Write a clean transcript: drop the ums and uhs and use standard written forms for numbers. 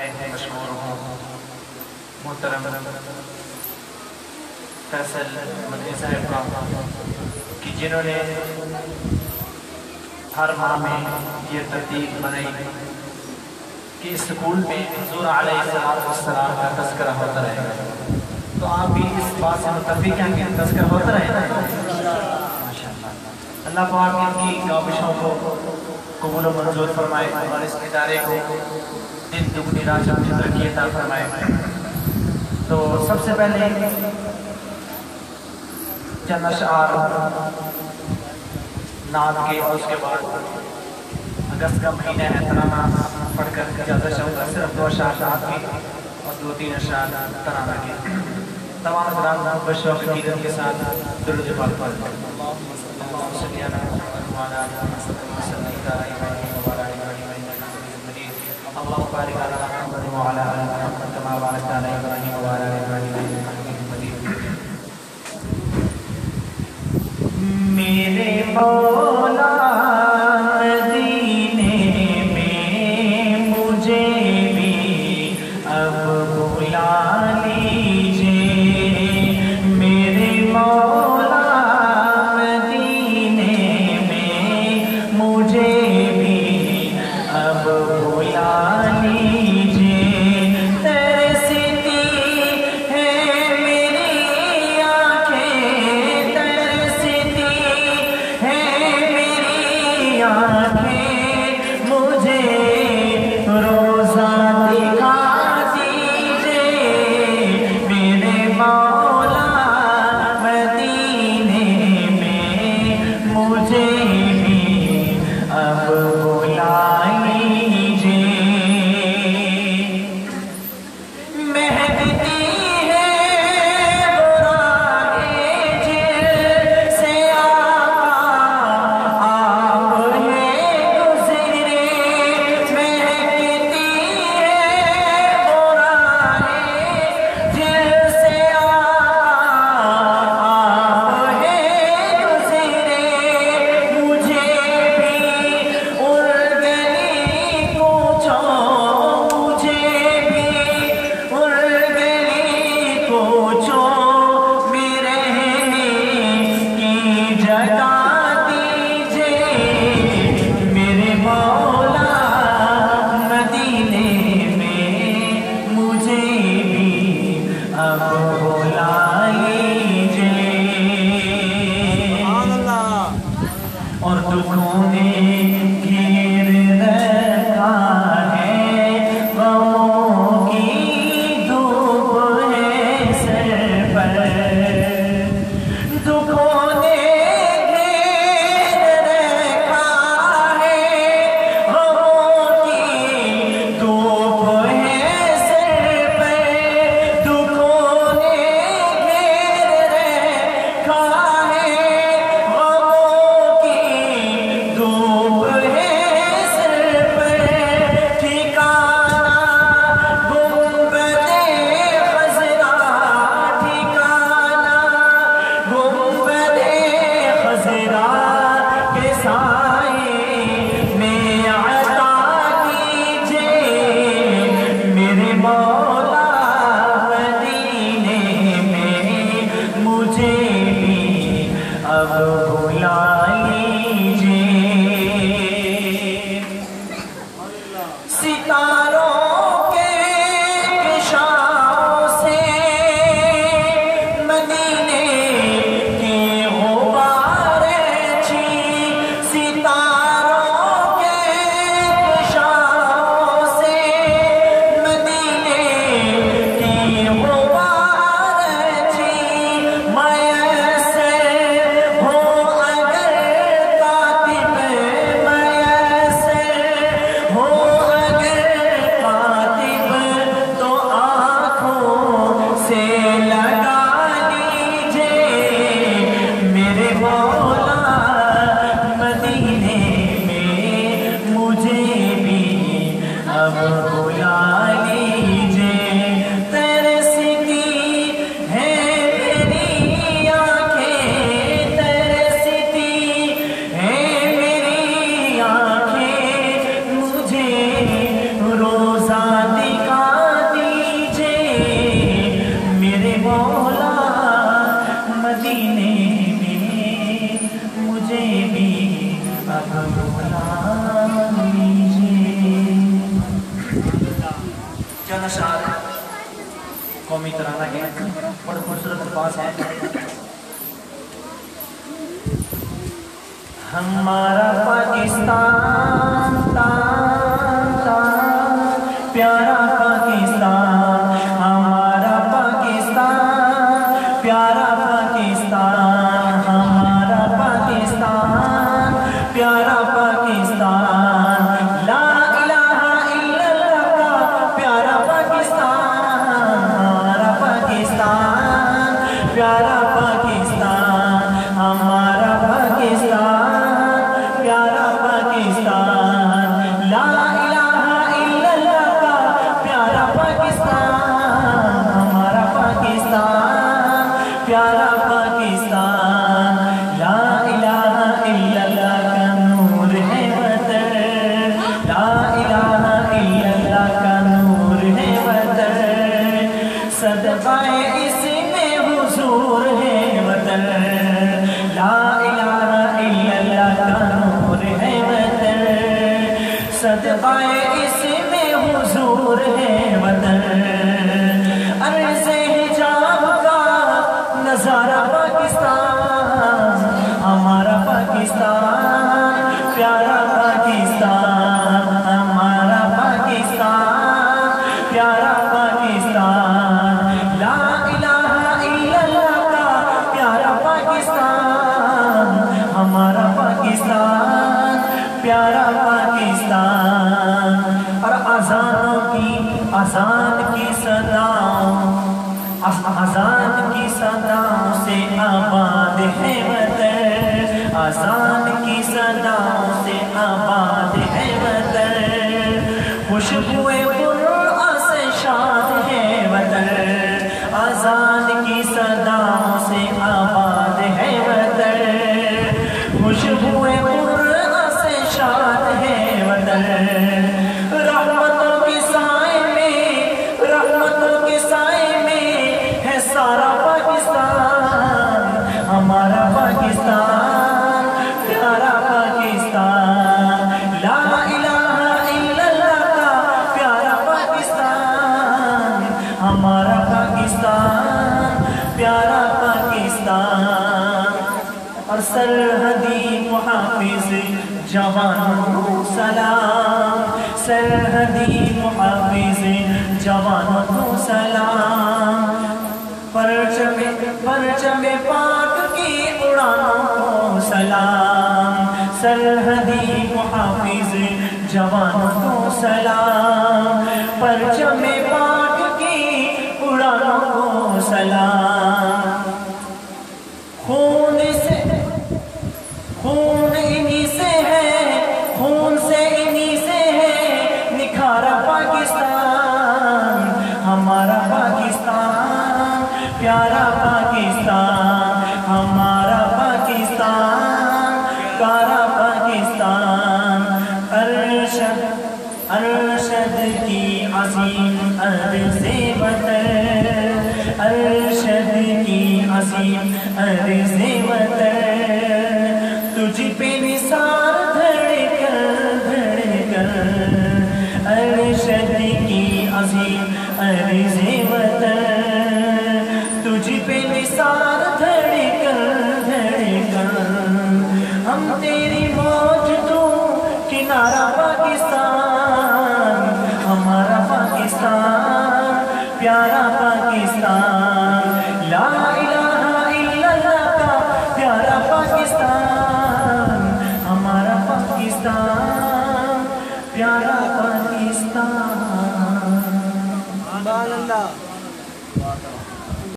مشہور ہوں محترم فیصل مدنی صاحب کا کہ جنہوں نے ہر ماہ میں یہ ترتیب بنائی کہ اس سکول میں حضور علیہ السلام کا تذکرہ ہوتا رہے گا، تو آپ بھی اس بات سے متفق ہیں کہ تذکرہ ہوتا رہے گا ماشاءاللہ۔ اللہ پاک ان کی کاوشوں کو قبول و منظور فرمائے اور اس ادارے کو دن دگنی رات چوگنی ترقی عطا فرمائے۔ تو سب سے پہلے چند اشعار نعت کے اور اس کے بعد اگست کا مہینہ ہے، ترانہ پڑھ کر اجازت چاہوں گا، صرف 2 اشعار نعت کے اور 2-3 اشعار ترانہ کے۔ تمام حضرات بشوق عقیدت کے ساتھ درود پاک پڑھیں۔ اللہم صلی علی محمد وعلی آل محمد صلی اللہ علیہ وسلم۔ اللہم بارک علی محمد وعلی آل محمد کما بارکت علی ابراہیم وعلی آل ابراہیم انک حمید مجید۔ میرے مولا چند اشعار قومی ترانہ کے بڑے خوبصورت الفاظ ہیں. ہمارا پاکستان تان تان پیارا پاکستان، ہمارا پاکستان پیارا پاکستان، ہمارا پاکستان پیارا پاکستان، لا الہ الا اللہ کا پیارا پاکستان، ہمارا پاکستان پیارا پاکستان، ہمارا پاکستان پیارا پاکستان، لا الہ الا اللہ کا پیارا پاکستان، ہمارا پاکستان پیارا پاکستان، لا الہ الا اللہ کا نور ہے وطن، لا الہ الا اللہ کا نور ہے وطن، صدقہ اس میں حضور ہے وطن، لا الہ الا اللہ کا نور ہے وطن، صدقہ اس میں حضور ہے وطن، عرض حجاب کا نظارہ پاکستان، ہمارا پاکستان پیارا پاکستان، ہمارا پاکستان پیارا پاکستان، لا الہ الا اللہ کا پیارا پاکستان، ہمارا پاکستان پیارا پاکستان، اور اذان کی صداؤں اذان کی صداؤں سے آباد ہے وطن، اذان کی صداؤں سے آباد ہے وطن، خوشبوئے برآں سے شاد ہے وطن، اذان کی صداؤں سے آباد ہے وطن، خوشبوئے برآں سے شاد ہے وطن، رحمتوں کے سائے میں، رحمتوں کے سائے میں ہے سارا پاکستان، ہمارا پاکستان پیارا پاکستان، لا الہ الا اللہ کا پیارا پاکستان، ہمارا پاکستان پیارا پاکستان، اور سرحدی محافظ جوانوں کو سلام، سرحدی محافظ جوانوں کو سلام، پرچم پاک کی اڑانوں کو سلام، سرحدی محافظ جوانوں کو سلام، پرچم پاک کی اڑانوں کو سلام، خون انہی سے ہے، خون سے انہی سے ہے نکھارا پاکستان، ہمارا پاکستان پیارا پاکستان، ہمارا پاکستان پیارا پاکستان، ارشد کی عظیم عرض وطن، ارشد کی عظیم عرض وطن، تجھ پہ نثار دھڑکن ارشد کی عظیم عرض وطن، تجھ پہ نثار دھڑکن، ہم تیری موج تو کنارہ پاکستان، ہمارا پاکستان پیارا پاکستان، لا الہ الا اللہ کا پیارا پاکستان، ہمارا پاکستان پیارا